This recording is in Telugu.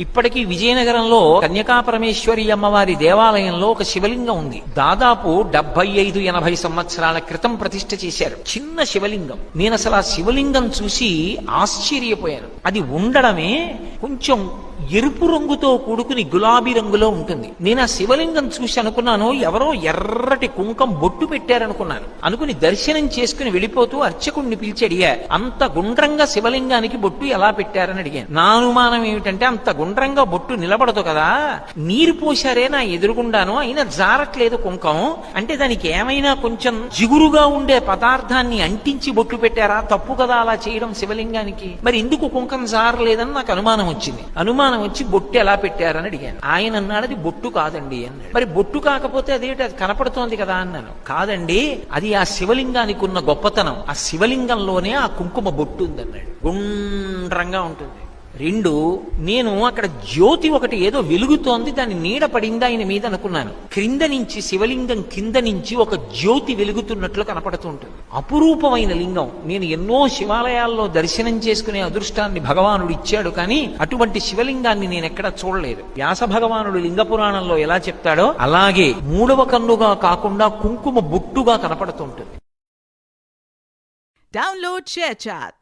ఇప్పటికీ విజయనగరంలో కన్యకాపరమేశ్వరి అమ్మవారి దేవాలయంలో ఒక శివలింగం ఉంది. దాదాపు 75-80 సంవత్సరాల క్రితం ప్రతిష్ఠ చేశారు. చిన్న శివలింగం. నేను అసలు ఆ శివలింగం చూసి ఆశ్చర్యపోయాను. అది ఉండడమే కొంచెం ఎరుపు రంగుతో కూడుకుని గులాబీ రంగులో ఉంటుంది. నేను ఆ శివలింగం చూసి అనుకున్నాను, ఎవరో ఎర్రటి కుంకం బొట్టు పెట్టారనుకున్నాను. అనుకుని దర్శనం చేసుకుని వెళ్ళిపోతూ అర్చకుడిని పిలిచి అడిగా, అంత గుండ్రంగా శివలింగానికి బొట్టు ఎలా పెట్టారని అడిగాను. నా అనుమానం ఏమిటంటే, అంత గుండ్రంగా బొట్టు నిలబడదు కదా, నీరు పోశారే నా ఎదురుగుండాను, అయినా జారట్లేదు కుంకం అంటే దానికి ఏమైనా కొంచెం జిగురుగా ఉండే పదార్థాన్ని అంటించి బొట్టు పెట్టారా? తప్పు కదా అలా చేయడం శివలింగానికి. మరి ఎందుకు కుంకం జారలేదని నాకు అనుమానం వచ్చింది. అనుమానం వచ్చి బొట్టు ఎలా పెట్టారని అడిగాను. ఆయన అన్నాడు, అది బొట్టు కాదండి అన్నాడు. మరి బొట్టు కాకపోతే అదేంటి, అది కనపడుతోంది కదా అన్నాను. కాదండి, అది ఆ శివలింగానికి ఉన్న గొప్పతనం. ఆ శివలింగంలోనే ఆ కుంకుమ బొట్టు ఉందన్నాడు. గుండ్రంగా ఉంటుంది. 2, నేను అక్కడ జ్యోతి ఒకటి ఏదో వెలుగుతోంది, దాని నీడ పడింది ఆయన మీద అనుకున్నాను. క్రింద నుంచి శివలింగం కింద నుంచి ఒక జ్యోతి వెలుగుతున్నట్లు కనపడుతూ ఉంటుంది. అపురూపమైన లింగం. నేను ఎన్నో శివాలయాల్లో దర్శనం చేసుకునే అదృష్టాన్ని భగవానుడు ఇచ్చాడు, కానీ అటువంటి శివలింగాన్ని నేను ఎక్కడా చూడలేదు. వ్యాస భగవానుడు లింగ పురాణంలో ఎలా చెప్తాడో అలాగే 3వ కన్నుగా కాకుండా కుంకుమ బొట్టుగా కనపడుతుంటుంది. Download ShareChat.